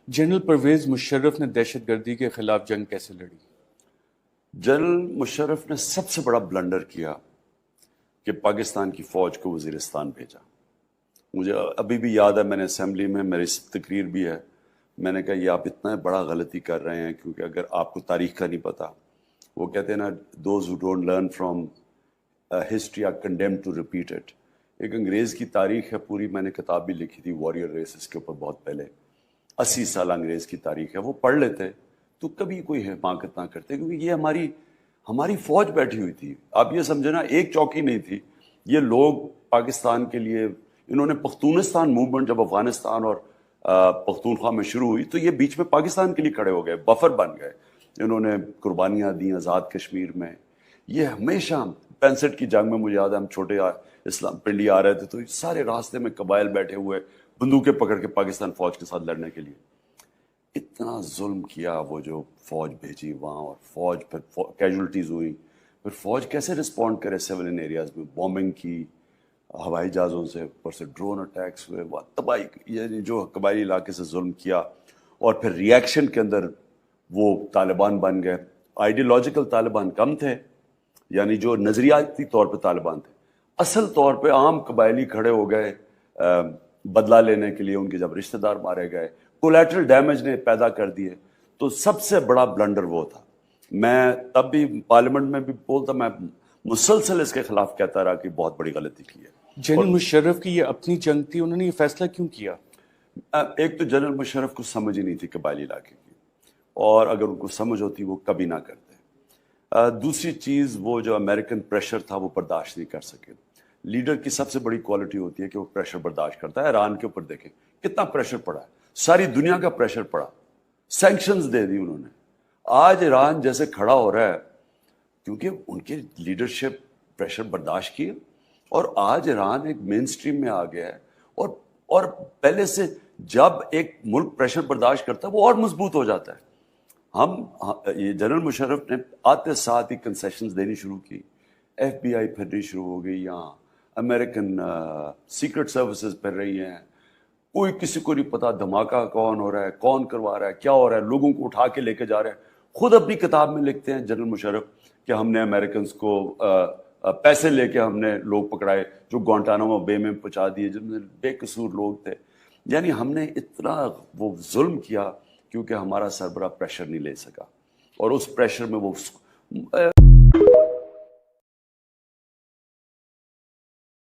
General Parvez Musharraf ने दहशत गर्दी के खिलाफ जंग कैसे लड़ी? जनरल मुशर्रफ ने सबसे बड़ा ब्लंडर किया कि पाकिस्तान की फ़ौज को वज़ीरिस्तान भेजा। मुझे अभी भी याद है, मैंने असेंबली में मेरी तकरीर भी है, मैंने कहा ये आप इतना बड़ा गलती कर रहे हैं, क्योंकि अगर आपको तारीख़ का नहीं पता, वो कहते हैं ना, those who don't learn from history are condemned to repeat it. एक अंग्रेज़ की तारीख़ है पूरी, मैंने किताब भी लिखी थी वॉरियर रेसेस के ऊपर बहुत पहले, 80 साल अंग्रेज़ की तारीख़ है, वो पढ़ लेते तो कभी कोई हिमाकत ना करते, क्योंकि ये हमारी फ़ौज बैठी हुई थी। आप ये समझे ना, एक चौकी नहीं थी। ये लोग पाकिस्तान के लिए, इन्होंने पख्तूनिस्तान मूवमेंट जब अफ़गानिस्तान और पख्तूनख्वा में शुरू हुई तो ये बीच में पाकिस्तान के लिए खड़े हो गए, बफर बन गए। इन्होंने कुर्बानियाँ दी आज़ाद कश्मीर में। ये हमेशा 65 की जंग में मुझे याद है, हम छोटे इस्लाम पिंडी आ रहे थे तो सारे रास्ते में कबाइल बैठे हुए बंदूकें पकड़ के पाकिस्तान फ़ौज के साथ लड़ने के लिए। इतना जुल्म किया वो जो फ़ौज भेजी वहाँ, और फ़ौज फिर कैजुअल्टीज़ हुई, फिर फ़ौज कैसे रिस्पॉन्ड करे सिविलियन एरियाज़ में, बॉम्बिंग की, हवाई जहाज़ों से, ऊपर से ड्रोन अटैक्स हुए, वह तबाही, यानी जो कबायली इलाके से जुल्म किया। और फिर रिएक्शन के अंदर वो तालिबान बन गए। आइडियोलॉजिकल तालिबान कम थे, यानी जो नज़रियाती तौर पर तालिबान थे, असल तौर पे आम कबायली खड़े हो गए बदला लेने के लिए, उनके जब रिश्तेदार मारे गए, कोलैटरल डैमेज ने पैदा कर दिए। तो सबसे बड़ा ब्लंडर वो था। मैं तब भी पार्लियामेंट में भी बोलता, मैं मुसलसल इसके खिलाफ कहता रहा कि बहुत बड़ी गलती की है। जनरल मुशर्रफ की ये अपनी जंग थी, उन्होंने ये फैसला क्यों किया? एक तो जनरल मुशर्रफ को समझ ही नहीं थी कबायली इलाके की, और अगर उनको समझ होती वो कभी ना करते। दूसरी चीज़, वो जो अमेरिकन प्रेशर था वो बर्दाश्त नहीं कर सके। लीडर की सबसे बड़ी क्वालिटी होती है कि वो प्रेशर बर्दाश्त करता है। ईरान के ऊपर देखें कितना प्रेशर पड़ा है, सारी दुनिया का प्रेशर पड़ा, सैंक्शंस दे दी उन्होंने। आज ईरान जैसे खड़ा हो रहा है क्योंकि उनके लीडरशिप प्रेशर बर्दाश्त किए, और आज ईरान एक मेन स्ट्रीम में आ गया है। और पहले से जब एक मुल्क प्रेशर बर्दाश्त करता है वो और मजबूत हो जाता है। ये जनरल मुशर्रफ ने आते साथ ही कंसेशंस देनी शुरू की, FBI फिरनी शुरू हो गई, यहाँ अमेरिकन सीक्रेट सर्विसेज फिर रही हैं, कोई किसी को नहीं पता धमाका कौन हो रहा है, कौन करवा रहा है, क्या हो रहा है, लोगों को उठा के लेके जा रहे हैं। खुद अपनी किताब में लिखते हैं जनरल मुशर्रफ कि हमने अमेरिकन को पैसे लेके हमने लोग पकड़ाए जो ग्वांटानामो बे में पहुंचा दिए, जिनमें बेकसूर लोग थे। यानी हमने इतना वो जुल्म किया क्योंकि हमारा सरबरा प्रेशर नहीं ले सका, और उस प्रेशर में वो